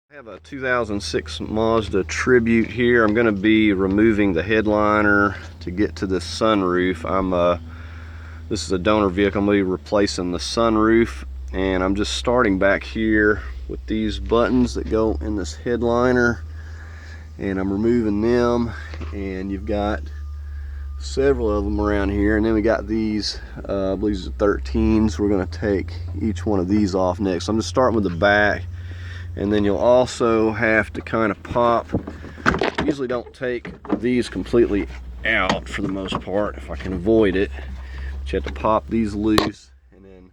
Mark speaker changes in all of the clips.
Speaker 1: I have a 2006 Mazda Tribute here. I'm going to be removing the headliner to get to this sunroof. This is a donor vehicle. I'm going to be replacing the sunroof, and I'm just starting back here with these buttons that go in this headliner, and I'm removing them. And you've got several of them around here, and then we got these I believe these are 13s. We're going to take each one of these off next. So I'm just starting with the back. And then you'll also have to kind of pop. I usually don't take these completely out for the most part if I can avoid it. But you have to pop these loose, and then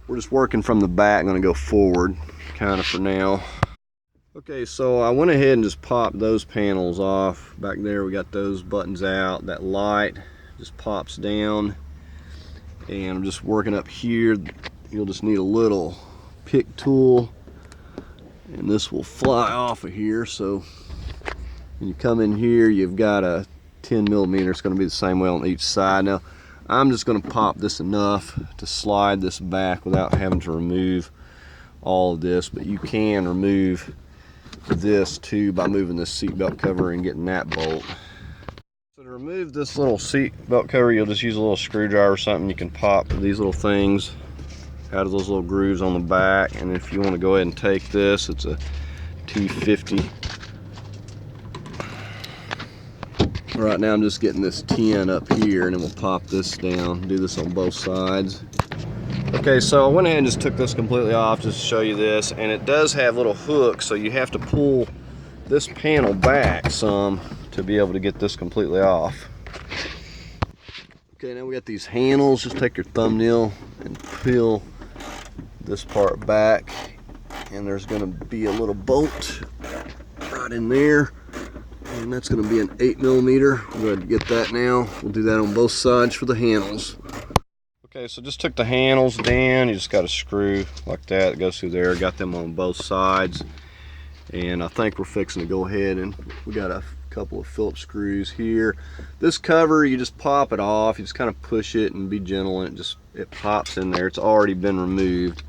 Speaker 1: we're just working from the back. I'm going to go forward kind of for now. Okay, so I went ahead and just popped those panels off. Back there we got those buttons out. That light just pops down, and I'm just working up here. You'll just need a little pick tool, and this will fly off of here. So when you come in here, you've got a 10mm. It's going to be the same way on each side. Now I'm just going to pop this enough to slide this back without having to remove all of this, but you can remove this too by moving this seatbelt cover and getting that bolt. So to remove this little seatbelt cover, you'll just use a little screwdriver or something. You can pop these little things out of those little grooves on the back, and if you want to go ahead and take this, it's a T50. Right now I'm just getting this 10 up here, and then we'll pop this down. Do this on both sides. Okay, so I went ahead and just took this completely off just to show you this, and it does have little hooks, so you have to pull this panel back some to be able to get this completely off. Okay, now we got these handles. Just take your thumbnail and peel this part back, and there's going to be a little bolt right in there, and that's going to be an 8mm. We'll go ahead and get that now. We'll do that on both sides for the handles. Okay, so just took the handles down. You just got a screw like that. It goes through there. Got them on both sides, and I think we're fixing to go ahead, and we got a couple of Phillips screws here. This cover, you just pop it off. You just kind of push it and be gentle, and it pops in there. It's already been removed,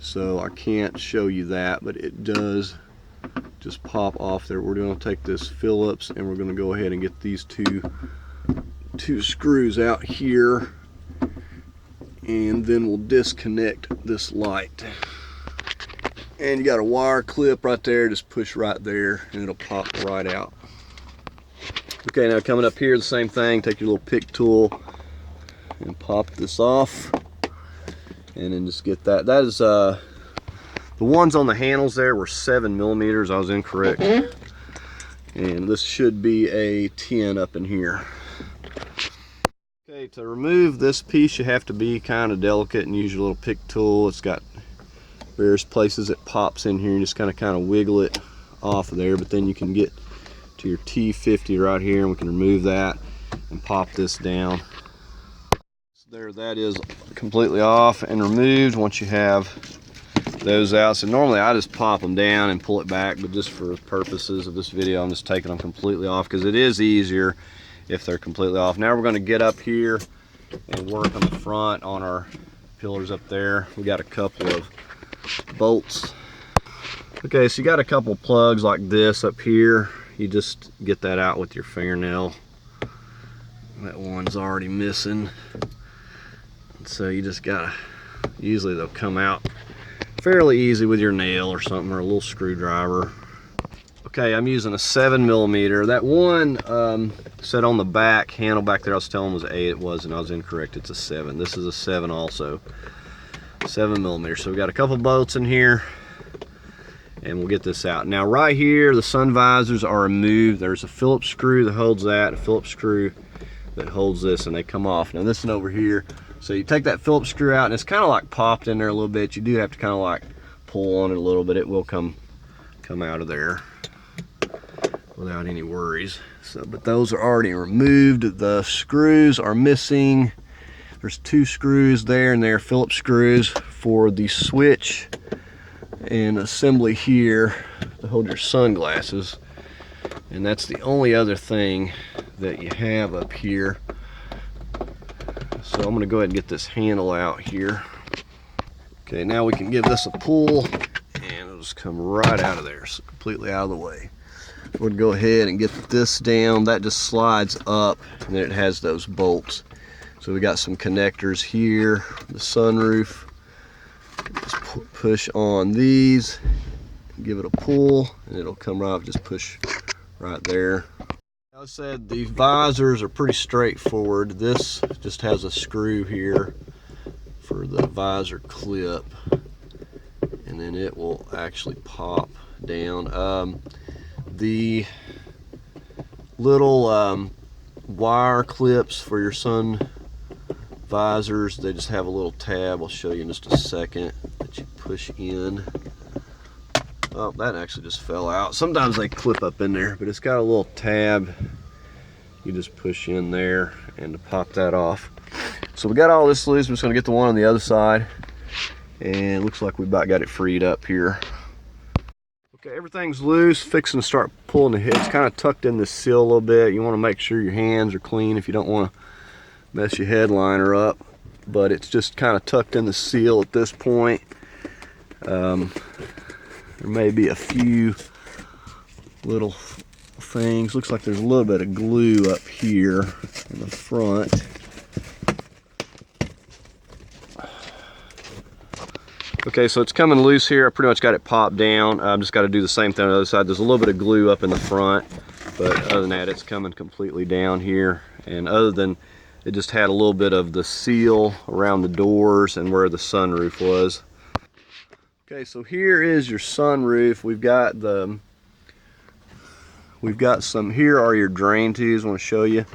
Speaker 1: so I can't show you that, but it does just pop off there. We're going to take this Phillips, and we're going to go ahead and get these two screws out here, and then we'll disconnect this light. And you got a wire clip right there. Just push right there, and it'll pop right out. Okay, now coming up here, the same thing. Take your little pick tool and pop this off, and then just get that. That is the ones on the handles there were 7mm. I was incorrect, and this should be a 10 up in here. Okay, to remove this piece, you have to be kind of delicate and use your little pick tool. It's got various places it pops in here, and just kind of wiggle it off of there. But then you can get to your T50 right here, and we can remove that and pop this down. So there, that is completely off and removed once you have those out. So normally I just pop them down and pull it back, but just for purposes of this video, I'm just taking them completely off because it is easier if they're completely off. Now we're going to get up here and work on the front on our pillars up there. We got a couple of bolts. Okay, so you got a couple plugs like this up here. You just get that out with your fingernail. That one's already missing, so you just gotta, usually they'll come out fairly easy with your nail or something, or a little screwdriver. Okay, I'm using a 7mm. That one said on the back handle back there I was telling was 8. It wasn't. I was incorrect. It's a 7. This is a 7 also. 7mm. So we got a couple bolts in here, and we'll get this out. Now right here, the sun visors are removed. There's a Phillips screw that holds that, a Phillips screw that holds this, and they come off. Now this one over here, so you take that Phillips screw out, and it's kind of like popped in there a little bit. You do have to kind of like pull on it a little bit. It will come out of there without any worries. So, but those are already removed. The screws are missing. There's 2 screws there, and they're Phillips screws for the switch and assembly here to hold your sunglasses, and that's the only other thing that you have up here. So I'm going to go ahead and get this handle out here. Okay, now we can give this a pull, and just come right out of there, so completely out of the way. We'll go ahead and get this down. That just slides up, and then it has those bolts. So we got some connectors here, the sunroof. Just push on these, give it a pull, and it'll come right up, just push right there. Like I said, the visors are pretty straightforward. This just has a screw here for the visor clip, and then it will actually pop down. The little wire clips for your sun visors, they just have a little tab. I'll show you in just a second that you push in. Oh, that actually just fell out. Sometimes they clip up in there, but it's got a little tab. You just push in there and to pop that off. So we got all this loose. I'm just gonna get the one on the other side, and it looks like we about got it freed up here. Okay, everything's loose, fixing to start pulling the head. It's kind of tucked in the seal a little bit. You want to make sure your hands are clean if you don't want to mess your headliner up, but it's just kind of tucked in the seal at this point. There may be a few little things. Looks like there's a little bit of glue up here in the front. Okay, so it's coming loose here. I pretty much got it popped down. I've just got to do the same thing on the other side. There's a little bit of glue up in the front, but other than that, it's coming completely down here. And other than it just had a little bit of the seal around the doors and where the sunroof was. Okay, so here is your sunroof. We've got some, here are your drain tubes. I want to show you.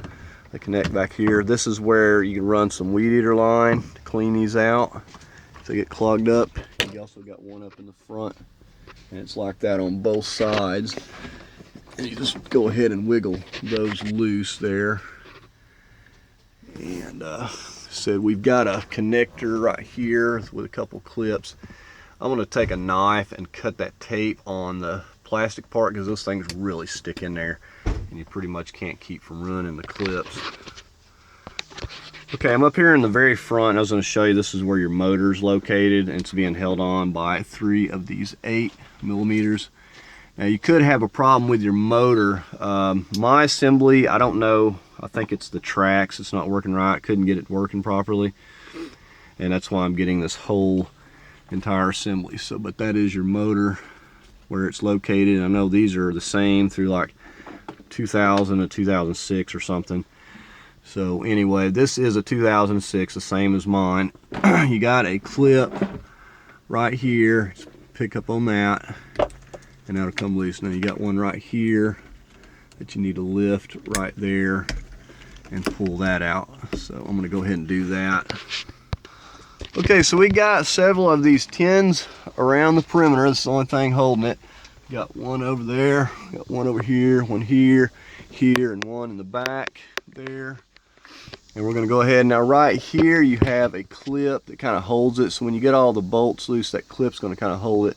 Speaker 1: They connect back here. This is where you can run some weed eater line to clean these out if they get clogged up. You also got one up in the front, and it's like that on both sides. And you just go ahead and wiggle those loose there. And so we've got a connector right here with a couple clips. I'm going to take a knife and cut that tape on the plastic part, because those things really stick in there and you pretty much can't keep from ruining the clips. Okay, I'm up here in the very front. I was going to show you, this is where your motor's located, and it's being held on by 3 of these 8mm. Now you could have a problem with your motor. My assembly, I don't know, I think it's the tracks, it's not working right. Couldn't get it working properly, and that's why I'm getting this whole entire assembly. So, but that is your motor, where it's located. I know these are the same through like 2000 to 2006 or something. So anyway, this is a 2006, the same as mine. You got a clip right here, pick up on that, and that'll come loose. Now you got one right here that you need to lift right there and pull that out. So I'm gonna go ahead and do that. Okay, so we got several of these tins around the perimeter. That's the only thing holding it. Got one over there, got one over here, one here, here, and one in the back there. And we're gonna go ahead, now right here you have a clip that kind of holds it. So when you get all the bolts loose, that clip's gonna kind of hold it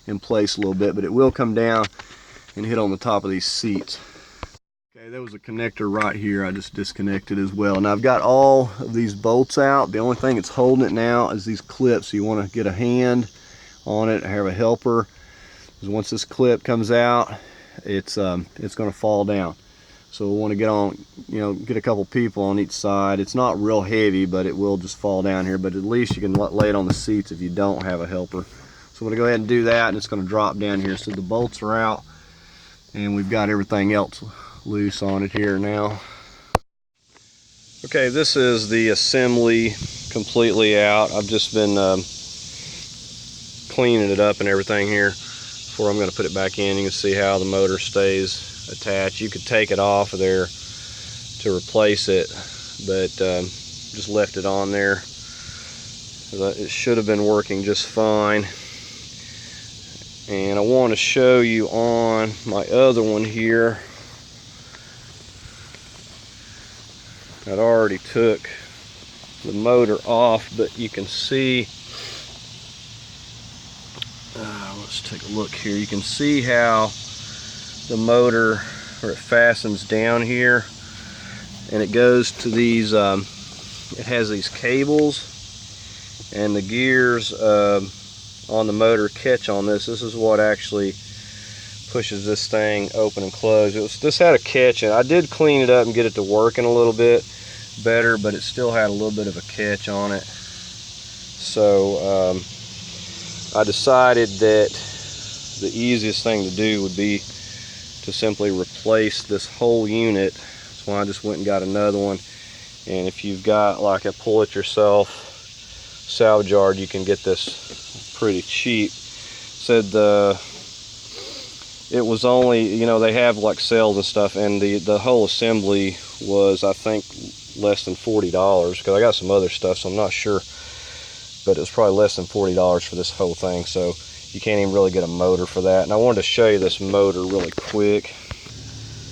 Speaker 1: in place a little bit, but it will come down and hit on the top of these seats. Okay, there was a connector right here I just disconnected as well. And I've got all of these bolts out. The only thing that's holding it now is these clips. So you want to get a hand on it, have a helper, because once this clip comes out, it's going to fall down. So we want to get on, get a couple people on each side. It's not real heavy, but it will just fall down here. But at least you can lay it on the seats if you don't have a helper. So I'm going to go ahead and do that, and it's going to drop down here. So the bolts are out, and we've got everything else loose on it here now. Okay, this is the assembly completely out. I've just been cleaning it up and everything here before I'm going to put it back in. You can see how the motor stays attached. You could take it off of there to replace it, but just left it on there. It should have been working just fine. And I want to show you on my other one here, I'd already took the motor off, but you can see, let's take a look here. You can see how the motor, where it fastens down here, and it goes to these, it has these cables, and the gears, on the motor catch on this. This is what actually pushes this thing open and close. This had a catch, and I did clean it up and get it to working a little bit better, but it still had a little bit of a catch on it. So I decided that the easiest thing to do would be to simply replace this whole unit. That's why I just went and got another one. And if you've got like a pull it yourself salvage yard, you can get this pretty cheap. Said it was only, you know, they have like sales and stuff, and the whole assembly was, I think, less than $40, because I got some other stuff, so I'm not sure, but it was probably less than $40 for this whole thing. So you can't even really get a motor for that. And I wanted to show you this motor really quick.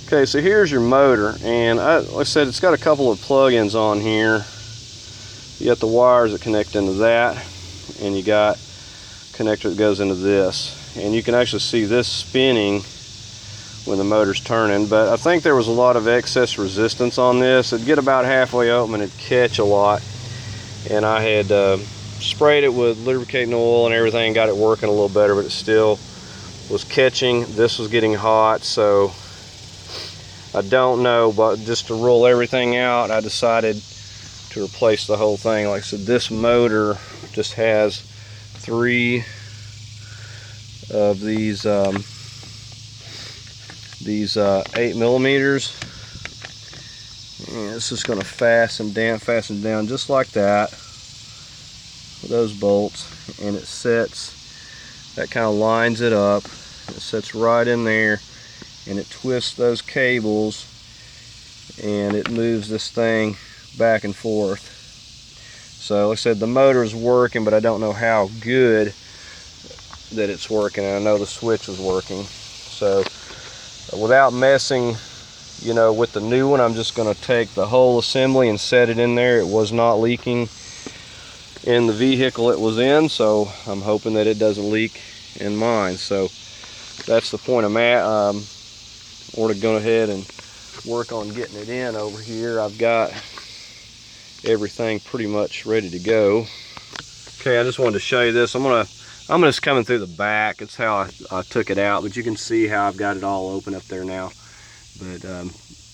Speaker 1: Okay, so here's your motor, and like I said, it's got a couple of plug-ins on here. You got the wires that connect into that, and you got a connector that goes into this. And you can actually see this spinning when the motor's turning, but I think there was a lot of excess resistance on this. It'd get about halfway open and it'd catch a lot, and I had sprayed it with lubricating oil and everything, got it working a little better, but it still was catching. This was getting hot, so I don't know, but just to rule everything out, I decided to replace the whole thing. Like I said, this motor just has 3 of these 8mm, and it's just going to fasten down just like that with those bolts, and it sets, that kind of lines it up, it sets right in there, and it twists those cables, and it moves this thing back and forth. So like I said, the motor is working, but I don't know how good that it's working, and I know the switch was working. So without messing, you know, with the new one, I'm just going to take the whole assembly and set it in there. It was not leaking in the vehicle it was in, so I'm hoping that it doesn't leak in mine. So that's the point I'm at. Or to go ahead and work on getting it in over here. I've got everything pretty much ready to go. Okay, I just wanted to show you this. I'm just coming through the back. It's how I took it out, but you can see how I've got it all open up there now. But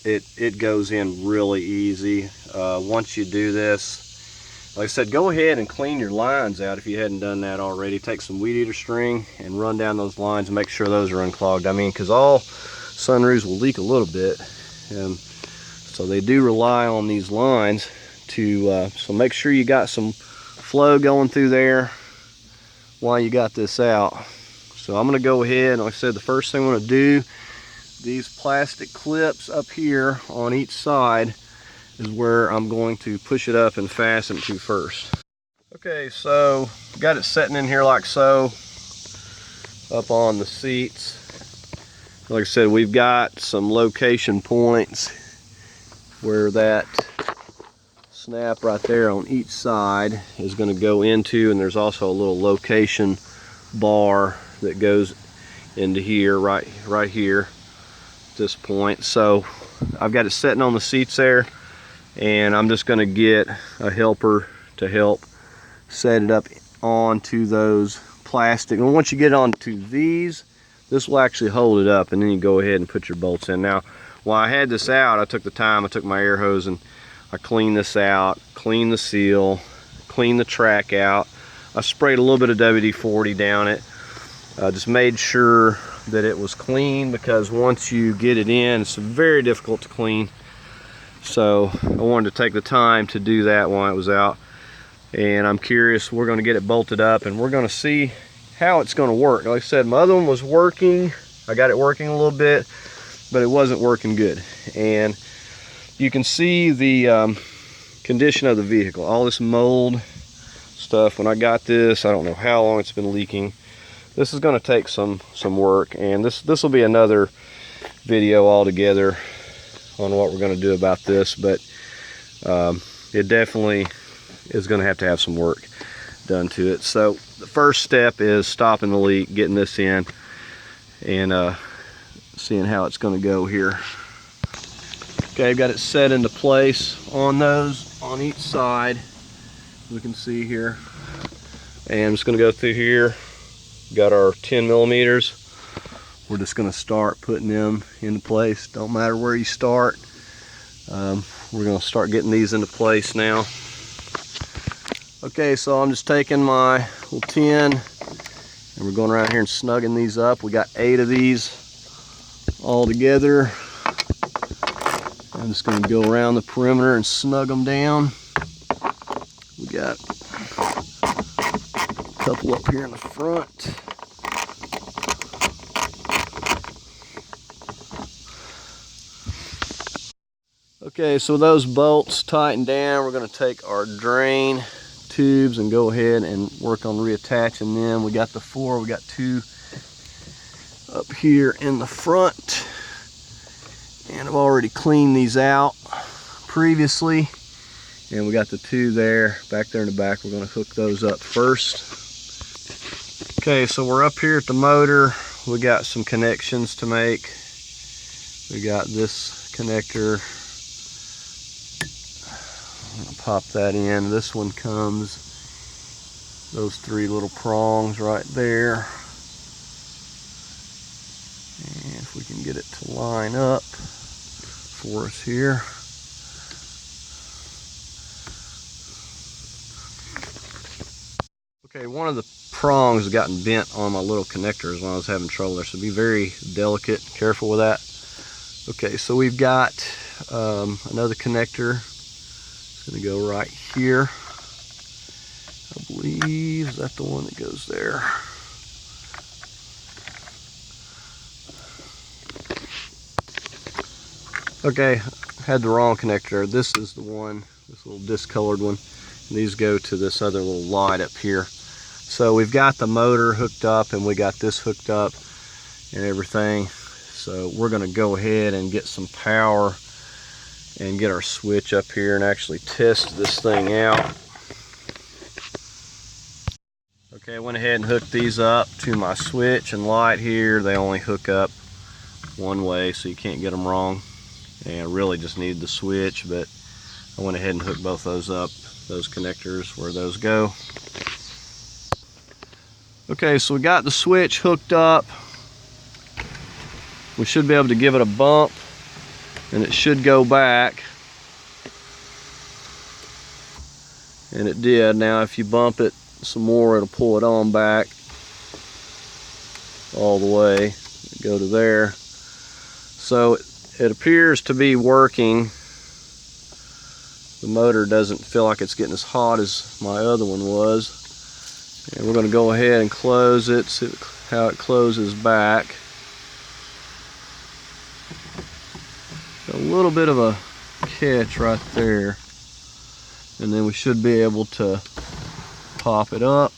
Speaker 1: it goes in really easy. Once you do this, like I said, go ahead and clean your lines out if you hadn't done that already. Take some weed eater string and run down those lines and make sure those are unclogged. I mean, because all sunroofs will leak a little bit, so they do rely on these lines to, so make sure you got some flow going through there while you got this out. So I'm going to go ahead, and like I said, the first thing I'm going to do, these plastic clips up here on each side is where I'm going to push it up and fasten it to first. Okay, so got it sitting in here like so, up on the seats. Like I said, we've got some location points where that snap right there on each side is going to go into, and there's also a little location bar that goes into here, right here at this point. So I've got it sitting on the seats there, and I'm just going to get a helper to help set it up onto those plastic. And once you get onto these, this will actually hold it up, and then you go ahead and put your bolts in. Now, while I had this out, I took the time, I took my air hose and I cleaned this out, cleaned the seal, cleaned the track out. I sprayed a little bit of WD-40 down it. Just made sure that it was clean, because once you get it in, it's very difficult to clean. So I wanted to take the time to do that while it was out. And I'm curious, we're going to get it bolted up and we're going to see how it's going to work. Like I said, my other one was working. I got it working a little bit, but it wasn't working good. And you can see the condition of the vehicle, all this mold stuff. When I got this, I don't know how long it's been leaking. This is going to take some work, and this will be another video altogether on what we're going to do about this. But it definitely is going to have some work done to it. So the first step is stopping the leak, getting this in, and seeing how it's going to go here. Okay, I've got it set into place on those on each side, we can see here. And I'm just going to go through here got our 10 millimeters. We're just gonna start putting them into place. Don't matter where you start. We're gonna start getting these into place now. Okay, so I'm just taking my little 10 and we're going around here and snugging these up. We got 8 of these all together. I'm just gonna go around the perimeter and snug them down. We got a couple up here in the front. Okay, so those bolts tightened down, we're going to take our drain tubes and go ahead and work on reattaching them. We got the 4, we got 2 up here in the front, and I've already cleaned these out previously, and we got the 2 there, back there in the back. We're going to hook those up first. Okay, so we're up here at the motor. We got some connections to make. We got this connector. I'll pop that in. This one comes, those 3 little prongs right there. And if we can get it to line up for us here. Okay, one of the prongs has gotten bent on my little connectors when I was having trouble there, so be very delicate, careful with that. Okay, so we've got another connector. It's going to go right here. I believe, is that the one that goes there? Okay, had the wrong connector. This is the one, this little discolored one. And these go to this other little light up here. So we've got the motor hooked up and we got this hooked up and everything. So we're going to go ahead and get some power and get our switch up here and actually test this thing out. Okay, I went ahead and hooked these up to my switch and light here. They only hook up one way, so you can't get them wrong. And I really just need the switch, but I went ahead and hooked both those up, those connectors where those go. Okay, so we got the switch hooked up. We should be able to give it a bump and it should go back. And it did. Now if you bump it some more, it'll pull it on back all the way, go to there. So it appears to be working. The motor doesn't feel like it's getting as hot as my other one was. And we're going to go ahead and close it, see how it closes back. A little bit of a catch right there, and then we should be able to pop it up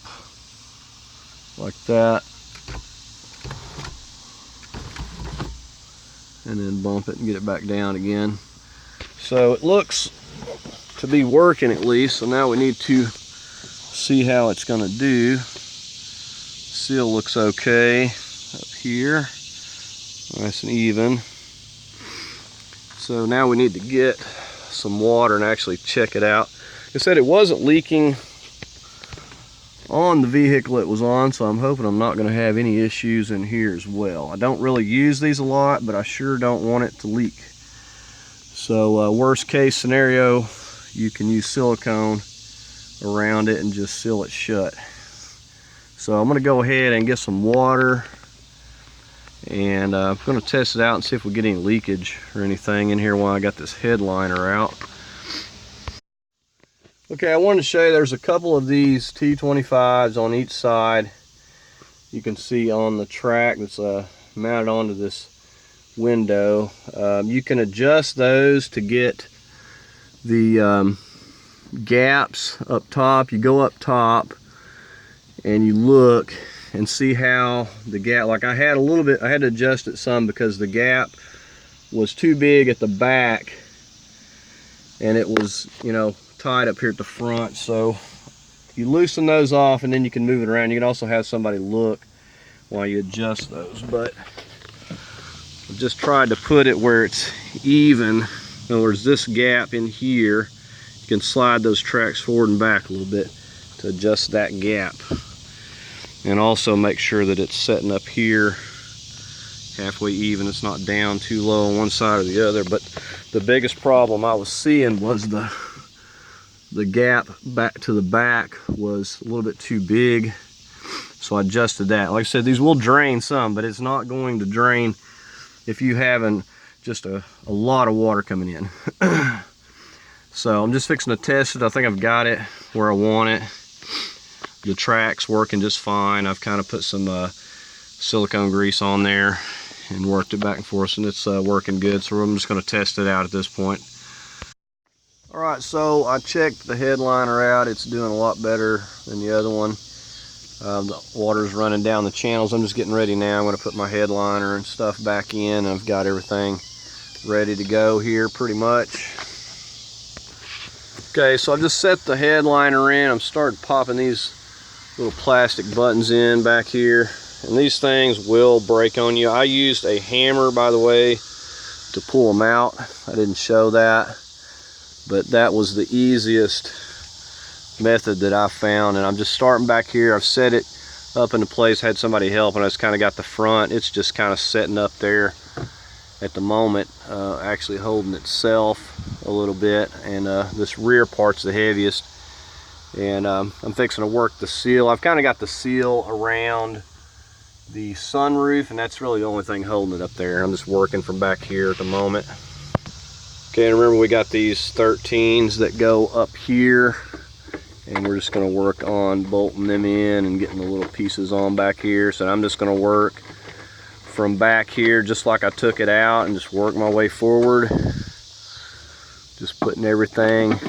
Speaker 1: like that and then bump it and get it back down again. So it looks to be working at least, so now we need to see how it's going to do. Seal looks okay up here, nice and even. So now we need to get some water and actually check it out. Like I said, it wasn't leaking on the vehicle it was on, so I'm hoping I'm not going to have any issues in here as well. I don't really use these a lot, but I sure don't want it to leak. So worst case scenario, you can use silicone around it and just seal it shut. So I'm going to go ahead and get some water, and I'm going to test it out and see if we get any leakage or anything in here while I got this headliner out. Okay, I wanted to show you there's a couple of these T25s on each side. You can see on the track that's mounted onto this window. You can adjust those to get the gaps up top. You go up top and you look and see how the gap, like I had a little bit, I had to adjust it some because the gap was too big at the back and it was, you know, tied up here at the front. So you loosen those off and then you can move it around. You can also have somebody look while you adjust those, but I just tried to put it where it's even. In other words, this gap in here, you can slide those tracks forward and back a little bit to adjust that gap. And also make sure that it's setting up here halfway even. It's not down too low on one side or the other. But the biggest problem I was seeing was the gap back to the back was a little bit too big. So I adjusted that. Like I said, these will drain some, but it's not going to drain if you having just a lot of water coming in. So I'm just fixing to test it. I think I've got it where I want it. The track's working just fine. I've kind of put some silicone grease on there and worked it back and forth, and it's working good. So I'm just going to test it out at this point. All right, so I checked the headliner out. It's doing a lot better than the other one. The water's running down the channels. I'm just getting ready now. I'm going to put my headliner and stuff back in. I've got everything ready to go here pretty much. Okay, so I've just set the headliner in. I'm starting popping these little plastic buttons in back here, and these things will break on you. I used a hammer, by the way, to pull them out. I didn't show that, but that was the easiest method that I found. And I'm just starting back here. I've set it up into place, had somebody help, and I just kind of got the front. It's just kind of setting up there at the moment, actually holding itself a little bit, and this rear part's the heaviest. And I'm fixing to work the seal. I've kind of got the seal around the sunroof, and that's really the only thing holding it up there. I'm just working from back here at the moment. Okay, and remember we got these 13s that go up here, and we're just going to work on bolting them in and getting the little pieces on back here. So I'm just going to work from back here just like I took it out and just work my way forward. Just putting everything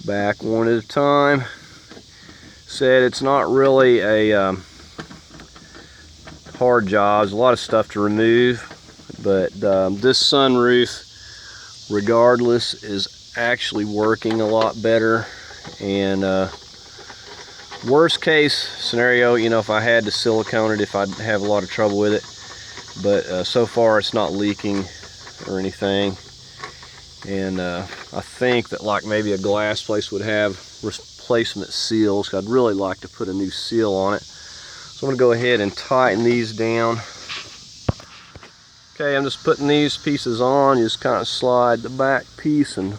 Speaker 1: back one at a time. Said it's not really a hard job. There's a lot of stuff to remove, but this sunroof, regardless, is actually working a lot better. And worst case scenario, you know, if I had to silicone it, if I'd have a lot of trouble with it, but so far it's not leaking or anything. And I think that like maybe a glass place would have replacement seals. I'd really like to put a new seal on it. So I'm going to go ahead and tighten these down. Okay, I'm just putting these pieces on. You just kind of slide the back piece and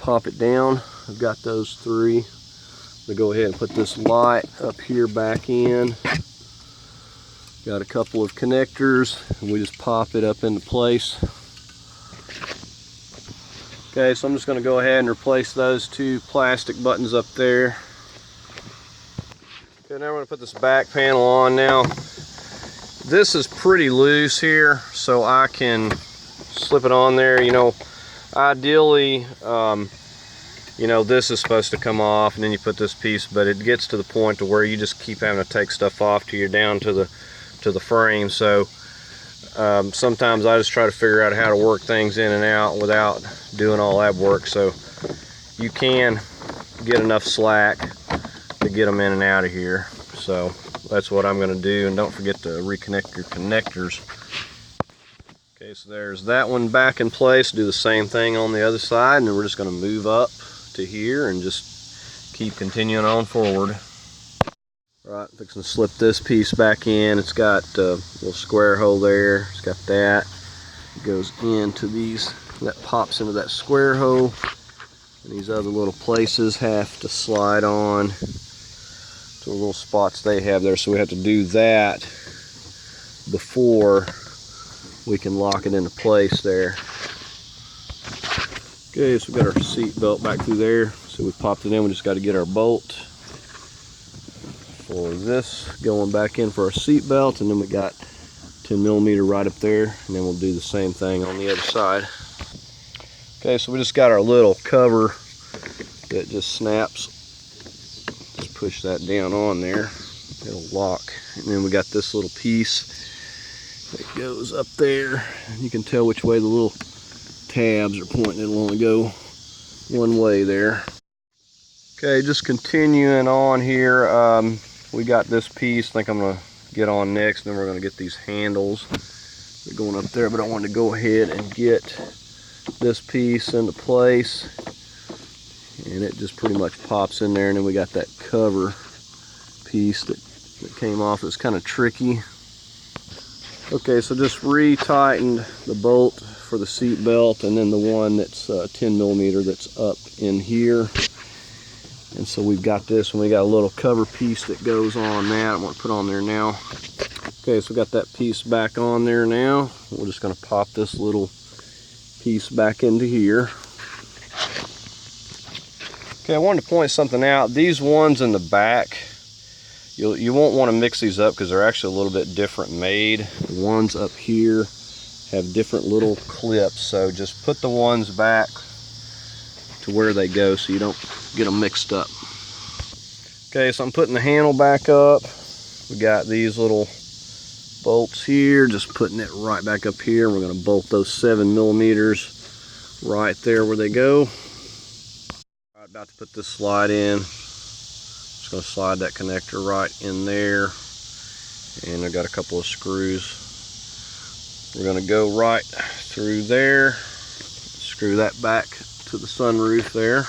Speaker 1: pop it down. I've got those three. I'm going to go ahead and put this light up here back in. Got a couple of connectors, and we just pop it up into place. Okay, so I'm just going to go ahead and replace those two plastic buttons up there. Okay, now we're going to put this back panel on now. This is pretty loose here, so I can slip it on there. You know, ideally, you know, this is supposed to come off, and then you put this piece, but it gets to the point to where you just keep having to take stuff off till you're down to the frame. So sometimes I just try to figure out how to work things in and out without doing all that work. So you can get enough slack to get them in and out of here. So that's what I'm going to do. And don't forget to reconnect your connectors. Okay, so there's that one back in place. Do the same thing on the other side, and then we're just going to move up to here and just keep continuing on forward. Right, fixing to slip this piece back in. It's got a little square hole there. It's got that. It goes into these, that pops into that square hole. And these other little places have to slide on to the little spots they have there. So we have to do that before we can lock it into place there. Okay, so we got our seat belt back through there. So we popped it in. We just got to get our bolt for this going back in for our seat belt, and then we got 10mm right up there, and then we'll do the same thing on the other side. Okay, so we just got our little cover that just snaps. Just push that down on there, it'll lock. And then we got this little piece that goes up there. You can tell which way the little tabs are pointing. It'll only go one way there. Okay, just continuing on here. We got this piece. I think I'm going to get on next, and then we're going to get these handles. They're going up there, but I wanted to go ahead and get this piece into place. And it just pretty much pops in there, and then we got that cover piece that came off. It was kind of tricky. Okay, so just retightened the bolt for the seat belt, and then the one that's 10 millimeter that's up in here. And so we've got this, and we got a little cover piece that goes on that. I'm going to put on there now. Okay, so we got that piece back on there now. We're just going to pop this little piece back into here. Okay, I wanted to point something out. These ones in the back, you won't want to mix these up because they're actually a little bit different made. The ones up here have different little clips, so just put the ones back to where they go so you don't get them mixed up. Okay, so I'm putting the handle back up. We got these little bolts here, just putting it right back up here. We're going to bolt those 7 millimeters right there where they go. All right, about to put this slide in. Just going to slide that connector right in there, and I've got a couple of screws. We're going to go right through there, screw that back to the sunroof there.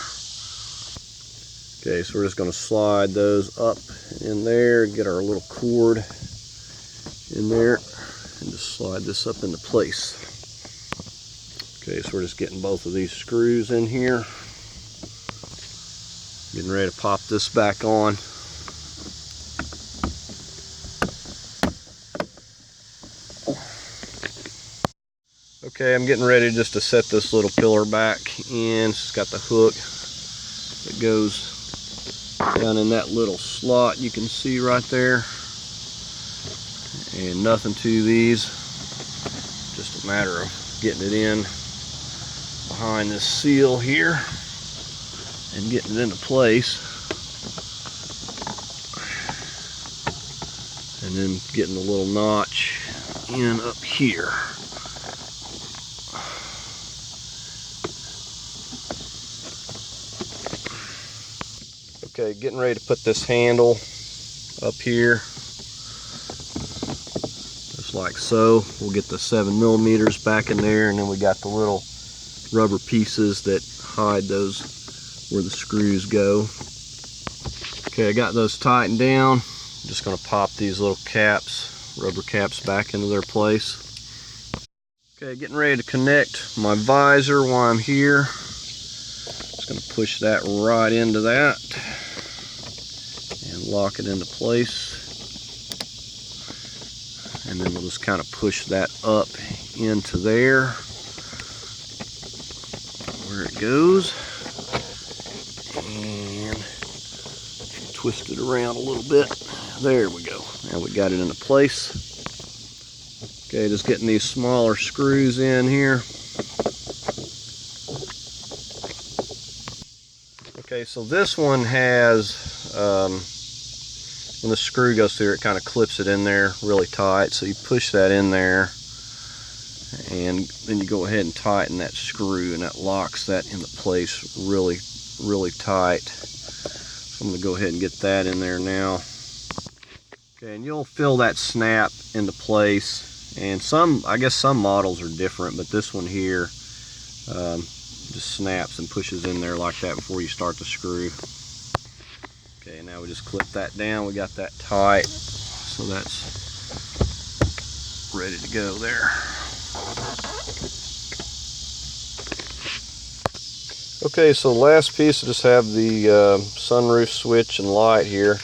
Speaker 1: Okay, so we're just going to slide those up in there, get our little cord in there, and just slide this up into place. Okay, so we're just getting both of these screws in here. Getting ready to pop this back on. Okay, I'm getting ready just to set this little pillar back in. It's got the hook that goes down in that little slot you can see right there. And nothing to these, just a matter of getting it in behind this seal here and getting it into place, and then getting the little notch in up here. Okay, getting ready to put this handle up here, just like so. We'll get the 7 millimeters back in there, and then we got the little rubber pieces that hide those where the screws go. Okay, I got those tightened down. I'm just going to pop these little caps, rubber caps, back into their place. Okay, getting ready to connect my visor while I'm here. Just going to push that right into that and lock it into place. And then we'll just kind of push that up into there where it goes, and twist it around a little bit. There we go. Now we got it into place. Okay, just getting these smaller screws in here. Okay, so this one has, when the screw goes through, it kind of clips it in there really tight. So you push that in there, and then you go ahead and tighten that screw, and that locks that into place really, really tight. So I'm going to go ahead and get that in there now. Okay, and you'll feel that snap into place. And I guess some models are different, but this one here just snaps and pushes in there like that before you start the screw. Okay, now we just clip that down. We got that tight, so that's ready to go there. Okay, so the last piece, I just have the sunroof switch and light here.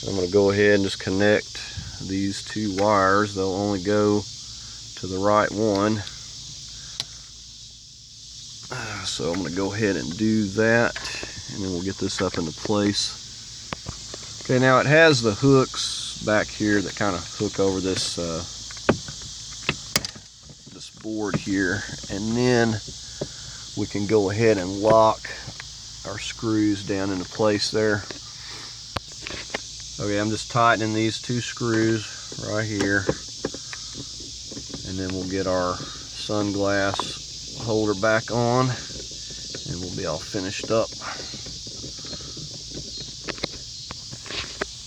Speaker 1: I'm going to go ahead and just connect these two wires. They'll only go to the right one. So I'm going to go ahead and do that, and then we'll get this up into place. Okay, now it has the hooks back here that kind of hook over this this board here, and then we can go ahead and lock our screws down into place there. Okay, I'm just tightening these two screws right here, and then we'll get our sunglass holder back on, and we'll be all finished up.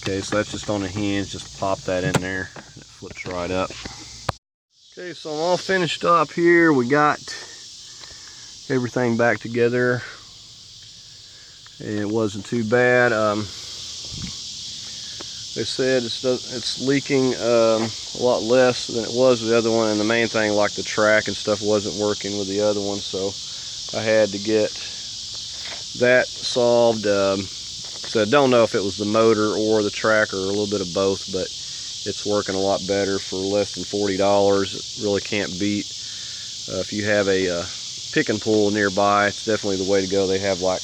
Speaker 1: Okay, so that's just on a hinge. Just pop that in there, and it flips right up. Okay, so I'm all finished up here. We got everything back together. It wasn't too bad. They said it's leaking a lot less than it was with the other one, and the main thing, like the track and stuff, wasn't working with the other one, so I had to get that solved. So I don't know if it was the motor or the track or a little bit of both, but it's working a lot better for less than $40. It really can't beat. If you have a pick and pull nearby, it's definitely the way to go. They have like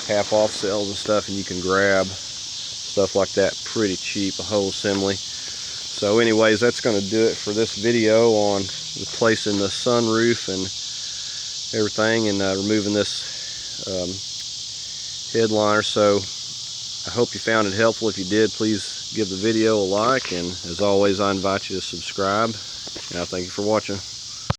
Speaker 1: half off sales and stuff, and you can grab stuff like that pretty cheap, a whole assembly. So anyways, that's going to do it for this video on replacing the sunroof and everything, and removing this headliner. So I hope you found it helpful. If you did, please give the video a like, and as always, I invite you to subscribe, and I thank you for watching.